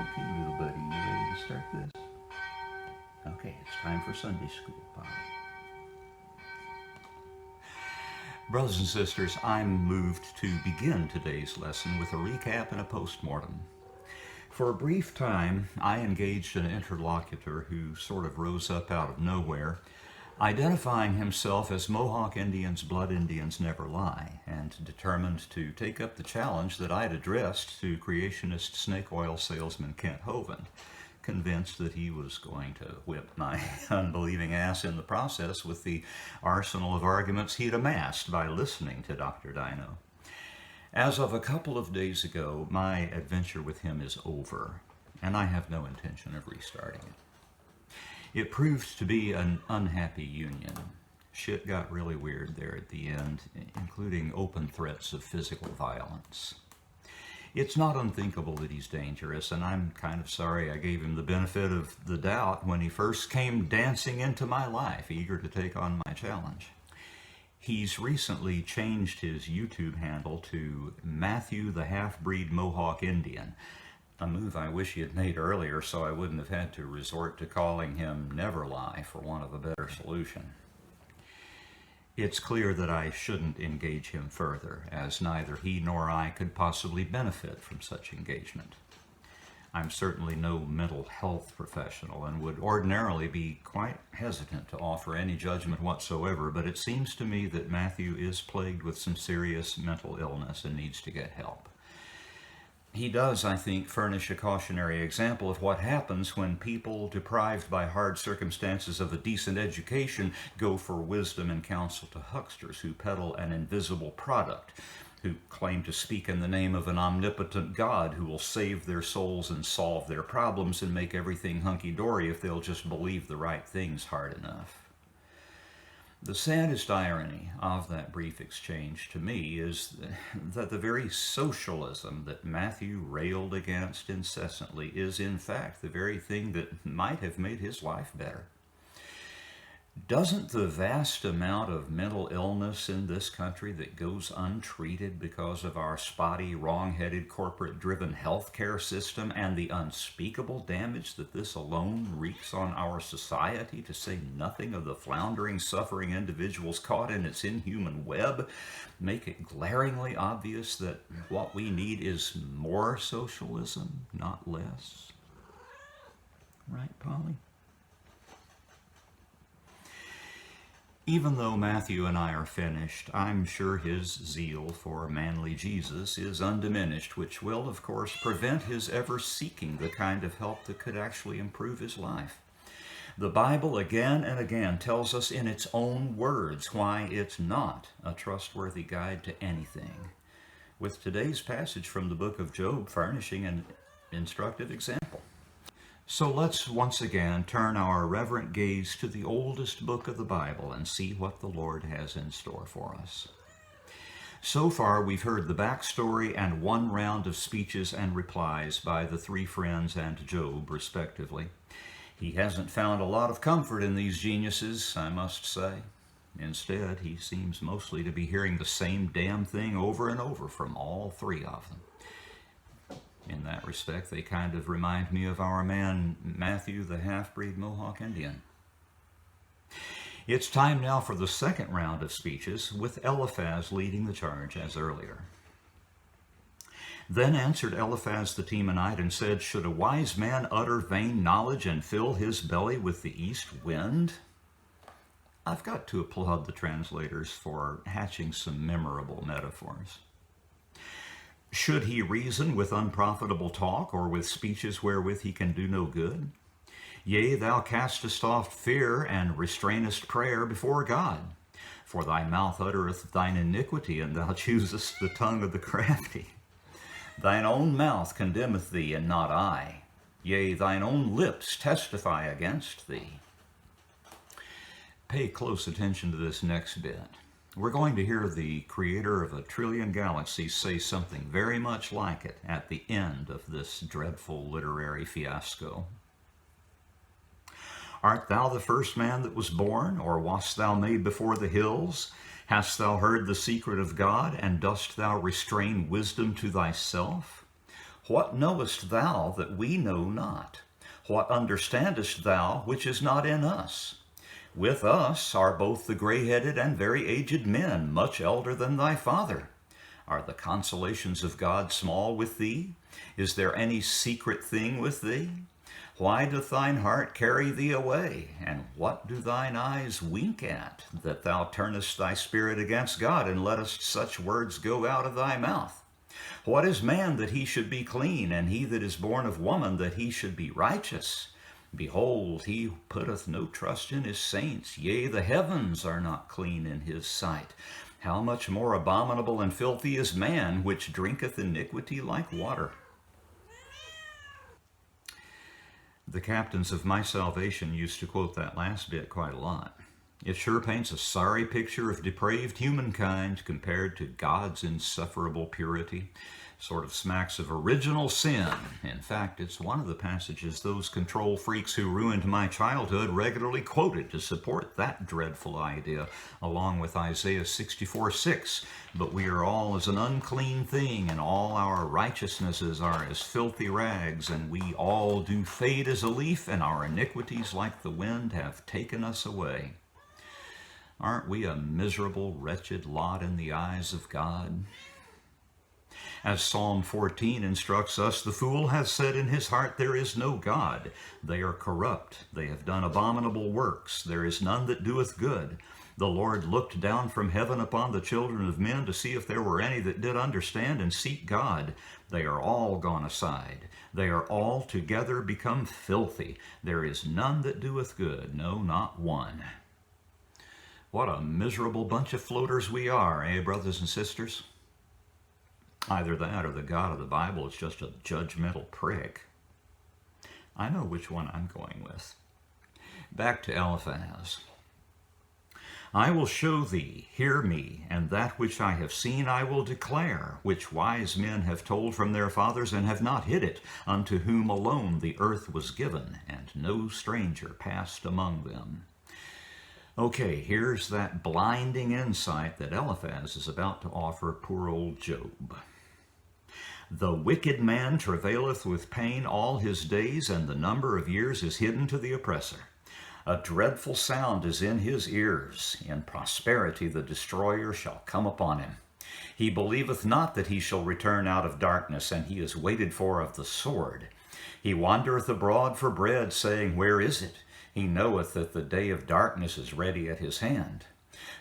Okay, little buddy, you ready to start this? Okay, it's time for Sunday school, Polly. Brothers and sisters, I'm moved to begin today's lesson with a recap and a postmortem. For a brief time, I engaged an interlocutor who sort of rose up out of nowhere, identifying himself as Mohawk Indians, Blood Indians never lie, and determined to take up the challenge that I'd addressed to creationist snake oil salesman Kent Hovind, convinced that he was going to whip my unbelieving ass in the process with the arsenal of arguments he'd amassed by listening to Dr. Dino. As of a couple of days ago, my adventure with him is over, and I have no intention of restarting it. It proved to be an unhappy union. Shit got really weird there at the end, including open threats of physical violence. It's not unthinkable that he's dangerous, and I'm kind of sorry I gave him the benefit of the doubt when he first came dancing into my life, eager to take on my challenge. He's recently changed his YouTube handle to Matthew the Half-Breed Mohawk Indian, a move I wish he had made earlier so I wouldn't have had to resort to calling him Never Lie for want of a better solution. It's clear that I shouldn't engage him further, as neither he nor I could possibly benefit from such engagement. I'm certainly no mental health professional and would ordinarily be quite hesitant to offer any judgment whatsoever, but it seems to me that Matthew is plagued with some serious mental illness and needs to get help. He does, I think, furnish a cautionary example of what happens when people deprived by hard circumstances of a decent education go for wisdom and counsel to hucksters who peddle an invisible product, who claim to speak in the name of an omnipotent God who will save their souls and solve their problems and make everything hunky-dory if they'll just believe the right things hard enough. The saddest irony of that brief exchange to me is that the very socialism that Matthew railed against incessantly is in fact the very thing that might have made his life better. Doesn't the vast amount of mental illness in this country that goes untreated because of our spotty, wrong-headed, corporate-driven healthcare system and the unspeakable damage that this alone wreaks on our society, to say nothing of the floundering, suffering individuals caught in its inhuman web, make it glaringly obvious that what we need is more socialism, not less? Right, Polly? Even though Matthew and I are finished, I'm sure his zeal for manly Jesus is undiminished, which will, of course, prevent his ever seeking the kind of help that could actually improve his life. The Bible again and again tells us in its own words why it's not a trustworthy guide to anything, with today's passage from the book of Job furnishing an instructive example. So let's once again turn our reverent gaze to the oldest book of the Bible and see what the Lord has in store for us. So far, we've heard the backstory and one round of speeches and replies by the three friends and Job, respectively. He hasn't found a lot of comfort in these geniuses, I must say. Instead, he seems mostly to be hearing the same damn thing over and over from all three of them. In that respect, they kind of remind me of our man, Matthew, the half-breed Mohawk Indian. It's time now for the second round of speeches, with Eliphaz leading the charge as earlier. Then answered Eliphaz the Temanite and said, "Should a wise man utter vain knowledge and fill his belly with the east wind?" I've got to applaud the translators for hatching some memorable metaphors. Should he reason with unprofitable talk, or with speeches wherewith he can do no good? Yea, thou castest off fear, and restrainest prayer before God. For thy mouth uttereth thine iniquity, and thou choosest the tongue of the crafty. Thine own mouth condemneth thee, and not I. Yea, thine own lips testify against thee. Pay close attention to this next bit. We're going to hear the creator of a trillion galaxies say something very much like it at the end of this dreadful literary fiasco. Art thou the first man that was born, or wast thou made before the hills? Hast thou heard the secret of God, and dost thou restrain wisdom to thyself? What knowest thou that we know not? What understandest thou which is not in us? With us are both the gray-headed and very aged men, much elder than thy father. Are the consolations of God small with thee? Is there any secret thing with thee? Why doth thine heart carry thee away? And what do thine eyes wink at, that thou turnest thy spirit against God, and lettest such words go out of thy mouth? What is man that he should be clean, and he that is born of woman that he should be righteous? Behold, he putteth no trust in his saints. Yea, the heavens are not clean in his sight. How much more abominable and filthy is man, which drinketh iniquity like water? The captains of my salvation used to quote that last bit quite a lot. It sure paints a sorry picture of depraved humankind compared to God's insufferable purity. Sort of smacks of original sin. In fact, it's one of the passages those control freaks who ruined my childhood regularly quoted to support that dreadful idea, along with Isaiah 64:6. But we are all as an unclean thing, and all our righteousnesses are as filthy rags, and we all do fade as a leaf, and our iniquities like the wind have taken us away. Aren't we a miserable, wretched lot in the eyes of God? As Psalm 14 instructs us, the fool has said in his heart, there is no God. They are corrupt. They have done abominable works. There is none that doeth good. The Lord looked down from heaven upon the children of men to see if there were any that did understand and seek God. They are all gone aside. They are all together become filthy. There is none that doeth good, no, not one. What a miserable bunch of floaters we are, eh, brothers and sisters? Either that or the God of the Bible is just a judgmental prick. I know which one I'm going with. Back to Eliphaz. I will show thee, hear me, and that which I have seen I will declare, which wise men have told from their fathers and have not hid it, unto whom alone the earth was given, and no stranger passed among them. Okay, here's that blinding insight that Eliphaz is about to offer poor old Job. The wicked man travaileth with pain all his days, and the number of years is hidden to the oppressor. A dreadful sound is in his ears. In prosperity the destroyer shall come upon him. He believeth not that he shall return out of darkness, and he is waited for of the sword. He wandereth abroad for bread, saying, where is it? He knoweth that the day of darkness is ready at his hand.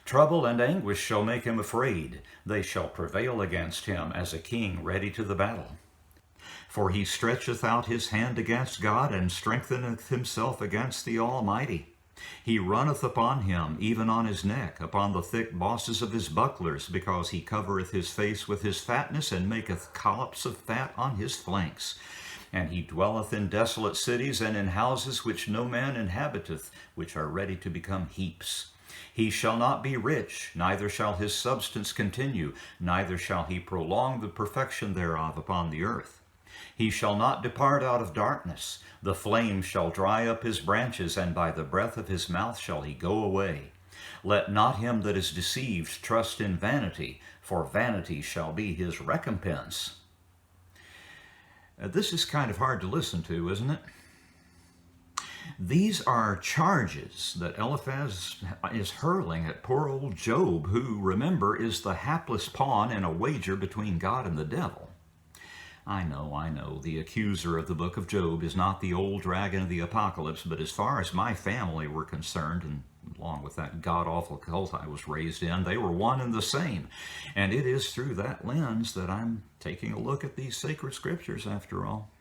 Trouble and anguish shall make him afraid. They shall prevail against him as a king ready to the battle. For he stretcheth out his hand against God, and strengtheneth himself against the Almighty. He runneth upon him, even on his neck, upon the thick bosses of his bucklers, because he covereth his face with his fatness, and maketh collops of fat on his flanks. And he dwelleth in desolate cities, and in houses which no man inhabiteth, which are ready to become heaps. He shall not be rich, neither shall his substance continue, neither shall he prolong the perfection thereof upon the earth. He shall not depart out of darkness. The flame shall dry up his branches, and by the breath of his mouth shall he go away. Let not him that is deceived trust in vanity, for vanity shall be his recompense. This is kind of hard to listen to, isn't it? These are charges that Eliphaz is hurling at poor old Job, who, remember, is the hapless pawn in a wager between God and the devil. I know, the accuser of the book of Job is not the old dragon of the apocalypse, but as far as my family were concerned, and along with that god-awful cult I was raised in, they were one and the same. And it is through that lens that I'm taking a look at these sacred scriptures, after all.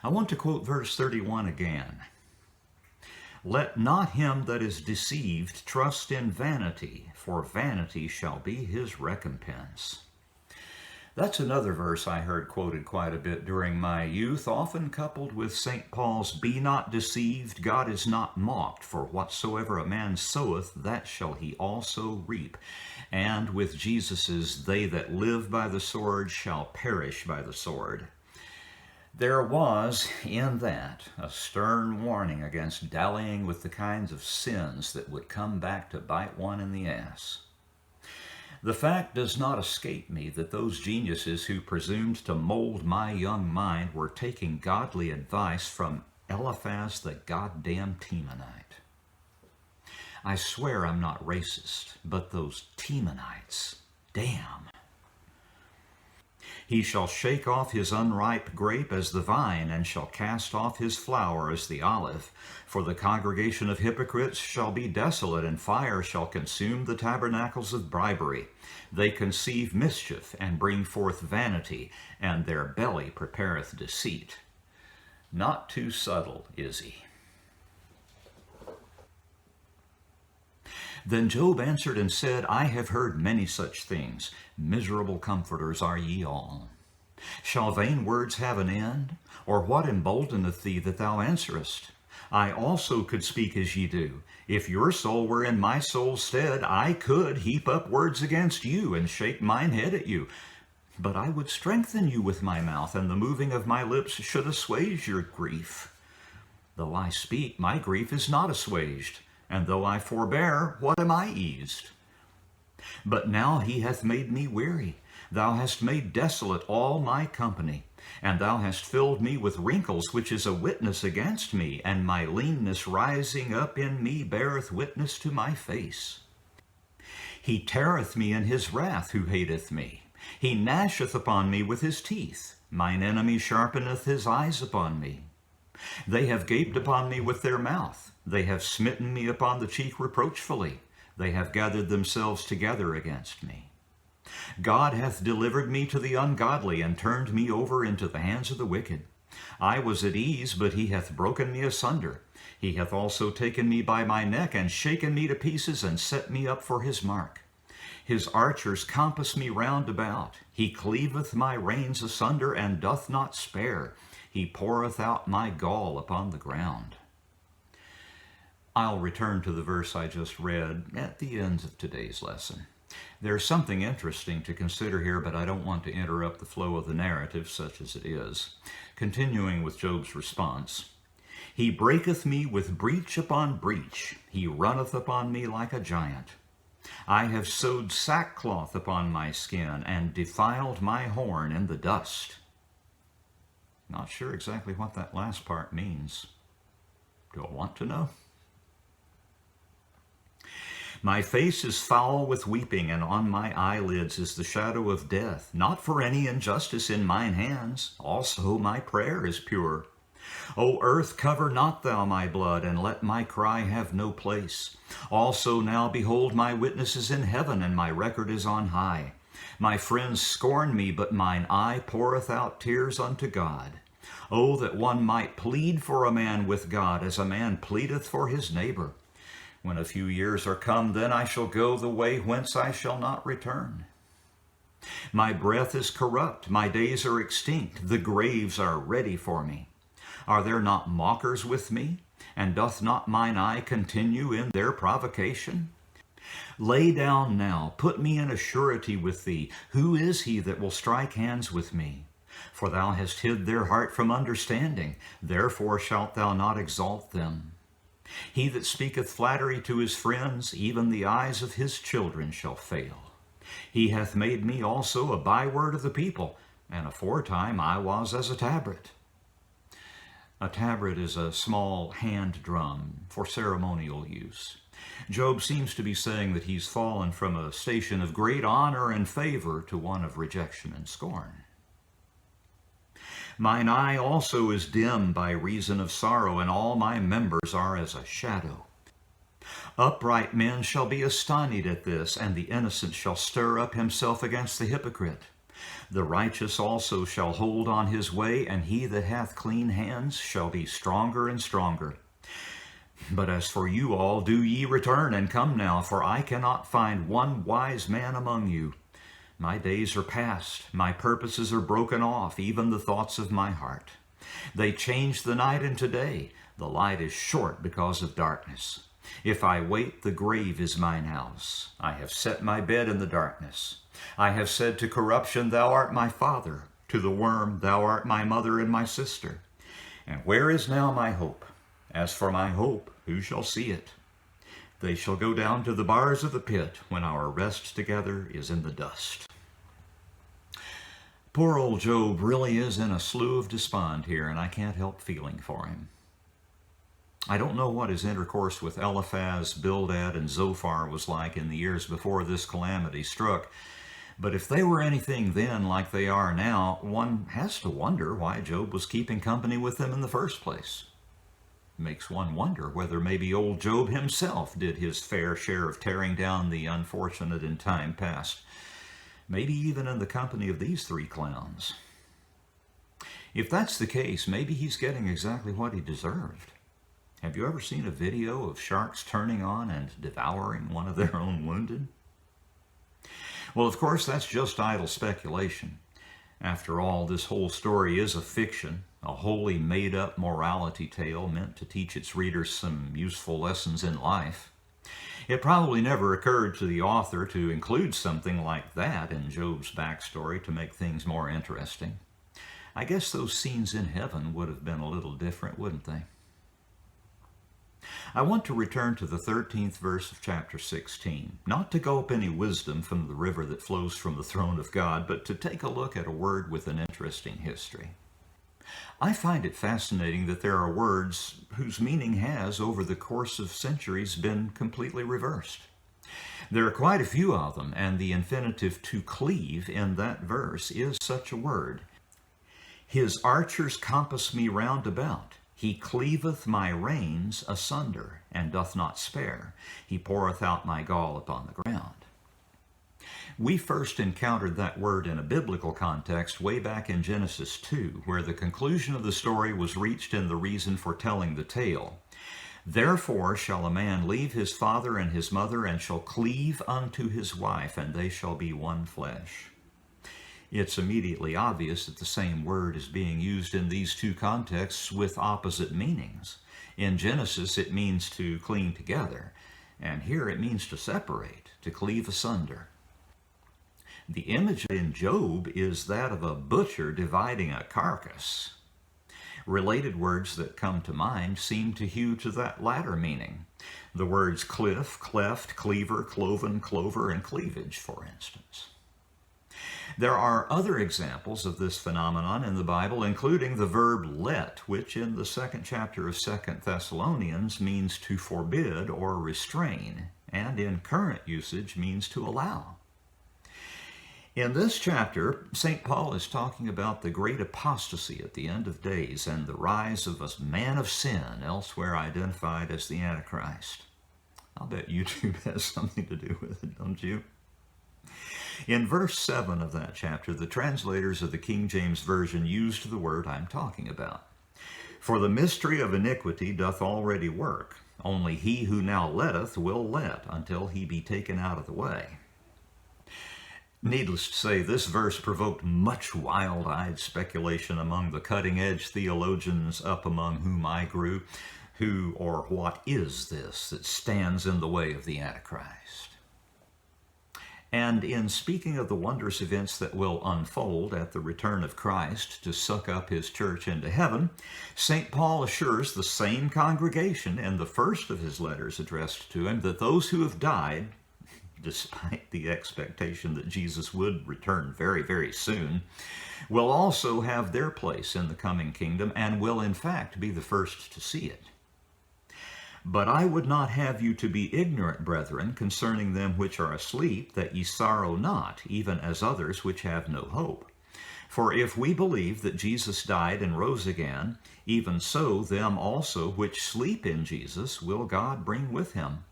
I want to quote verse 31 again. Let not him that is deceived trust in vanity, for vanity shall be his recompense. That's another verse I heard quoted quite a bit during my youth, often coupled with St. Paul's, be not deceived, God is not mocked, for whatsoever a man soweth, that shall he also reap. And with Jesus's, they that live by the sword shall perish by the sword. There was, in that, a stern warning against dallying with the kinds of sins that would come back to bite one in the ass. The fact does not escape me that those geniuses who presumed to mold my young mind were taking godly advice from Eliphaz the goddamn Temanite. I swear I'm not racist, but those Temanites, damn. He shall shake off his unripe grape as the vine, and shall cast off his flower as the olive. For the congregation of hypocrites shall be desolate, and fire shall consume the tabernacles of bribery. They conceive mischief, and bring forth vanity, and their belly prepareth deceit. Not too subtle, is he? Then Job answered and said, I have heard many such things. Miserable comforters are ye all. Shall vain words have an end? Or what emboldeneth thee that thou answerest? I also could speak as ye do. If your soul were in my soul's stead, I could heap up words against you, and shake mine head at you. But I would strengthen you with my mouth, and the moving of my lips should assuage your grief. Though I speak, my grief is not assuaged. And though I forbear, what am I eased? But now he hath made me weary. Thou hast made desolate all my company. And thou hast filled me with wrinkles, which is a witness against me. And my leanness rising up in me beareth witness to my face. He teareth me in his wrath who hateth me. He gnasheth upon me with his teeth. Mine enemy sharpeneth his eyes upon me. They have gaped upon me with their mouth. They have smitten me upon the cheek reproachfully. They have gathered themselves together against me. God hath delivered me to the ungodly, and turned me over into the hands of the wicked. I was at ease, but he hath broken me asunder. He hath also taken me by my neck, and shaken me to pieces, and set me up for his mark. His archers compass me round about. He cleaveth my reins asunder, and doth not spare. He poureth out my gall upon the ground. I'll return to the verse I just read at the end of today's lesson. There's something interesting to consider here, but I don't want to interrupt the flow of the narrative, such as it is. Continuing with Job's response, He breaketh me with breach upon breach. He runneth upon me like a giant. I have sewed sackcloth upon my skin, and defiled my horn in the dust. Not sure exactly what that last part means. Do I want to know? My face is foul with weeping, and on my eyelids is the shadow of death, not for any injustice in mine hands. Also my prayer is pure. O earth, cover not thou my blood, and let my cry have no place. Also now behold, my witness is in heaven, and my record is on high. My friends scorn me, but mine eye poureth out tears unto God. Oh, that one might plead for a man with God, as a man pleadeth for his neighbor. When a few years are come, then I shall go the way whence I shall not return. My breath is corrupt, my days are extinct, the graves are ready for me. Are there not mockers with me? And doth not mine eye continue in their provocation? Lay down now, put me in a surety with thee. Who is he that will strike hands with me? For thou hast hid their heart from understanding, therefore shalt thou not exalt them. He that speaketh flattery to his friends, even the eyes of his children shall fail. He hath made me also a byword of the people, and aforetime I was as a tabret. A tabret is a small hand drum for ceremonial use. Job seems to be saying that he's fallen from a station of great honor and favor to one of rejection and scorn. Mine eye also is dim by reason of sorrow, and all my members are as a shadow. Upright men shall be astonied at this, and the innocent shall stir up himself against the hypocrite. The righteous also shall hold on his way, and he that hath clean hands shall be stronger and stronger. But as for you all, do ye return and come now, for I cannot find one wise man among you. My days are past, my purposes are broken off, even the thoughts of my heart. They change the night into day, the light is short because of darkness. If I wait, the grave is mine house. I have set my bed in the darkness. I have said to corruption, thou art my father. To the worm, thou art my mother and my sister. And where is now my hope? As for my hope, who shall see it? They shall go down to the bars of the pit when our rest together is in the dust. Poor old Job really is in a slough of despond here, and I can't help feeling for him. I don't know what his intercourse with Eliphaz, Bildad, and Zophar was like in the years before this calamity struck, but if they were anything then like they are now, one has to wonder why Job was keeping company with them in the first place. Makes one wonder whether maybe old Job himself did his fair share of tearing down the unfortunate in time past, maybe even in the company of these three clowns. If that's the case, maybe he's getting exactly what he deserved. Have you ever seen a video of sharks turning on and devouring one of their own wounded? Well, of course, that's just idle speculation. After all, this whole story is a fiction, a wholly made-up morality tale meant to teach its readers some useful lessons in life. It probably never occurred to the author to include something like that in Job's backstory to make things more interesting. I guess those scenes in heaven would have been a little different, wouldn't they? I want to return to the 13th verse of chapter 16, not to gulp any wisdom from the river that flows from the throne of God, but to take a look at a word with an interesting history. I find it fascinating that there are words whose meaning has, over the course of centuries, been completely reversed. There are quite a few of them, and the infinitive to cleave in that verse is such a word. His archers compass me round about. He cleaveth my reins asunder, and doth not spare. He poureth out my gall upon the ground. We first encountered that word in a biblical context way back in Genesis 2, where the conclusion of the story was reached in the reason for telling the tale. Therefore shall a man leave his father and his mother, and shall cleave unto his wife, and they shall be one flesh. It's immediately obvious that the same word is being used in these two contexts with opposite meanings. In Genesis, it means to cling together, and here it means to separate, to cleave asunder. The image in Job is that of a butcher dividing a carcass. Related words that come to mind seem to hew to that latter meaning. The words cliff, cleft, cleaver, cloven, clover, and cleavage, for instance. There are other examples of this phenomenon in the Bible, including the verb let, which in the 2nd chapter of 2 Thessalonians means to forbid or restrain, and in current usage means to allow. In this chapter, St. Paul is talking about the great apostasy at the end of days and the rise of a man of sin, elsewhere identified as the Antichrist. I'll bet YouTube has something to do with it, don't you? In verse 7 of that chapter, the translators of the King James Version used the word I'm talking about. For the mystery of iniquity doth already work, only he who now letteth will let until he be taken out of the way. Needless to say, this verse provoked much wild-eyed speculation among the cutting-edge theologians up among whom I grew. Who or what is this that stands in the way of the Antichrist? And in speaking of the wondrous events that will unfold at the return of Christ to suck up his church into heaven, St. Paul assures the same congregation in the first of his letters addressed to him that those who have died, despite the expectation that Jesus would return very, very soon, will also have their place in the coming kingdom and will in fact be the first to see it. But I would not have you to be ignorant, brethren, concerning them which are asleep, that ye sorrow not, even as others which have no hope. For if we believe that Jesus died and rose again, even so them also which sleep in Jesus will God bring with him.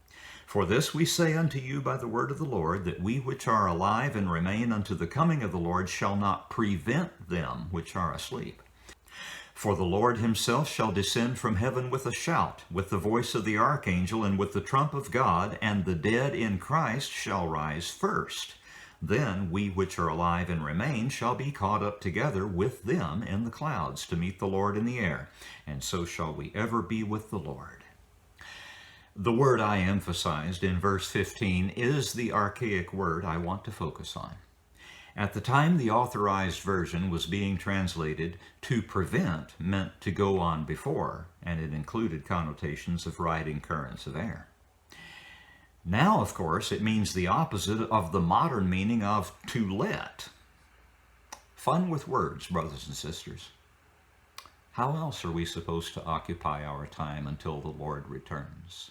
For this we say unto you by the word of the Lord, that we which are alive and remain unto the coming of the Lord shall not prevent them which are asleep. For the Lord himself shall descend from heaven with a shout, with the voice of the archangel, and with the trump of God, and the dead in Christ shall rise first. Then we which are alive and remain shall be caught up together with them in the clouds to meet the Lord in the air, and so shall we ever be with the Lord. The word I emphasized in verse 15 is the archaic word I want to focus on. At the time the Authorized Version was being translated, to prevent meant to go on before, and it included connotations of riding currents of air. Now, of course, it means the opposite of the modern meaning of to let. Fun with words, brothers and sisters. How else are we supposed to occupy our time until the Lord returns?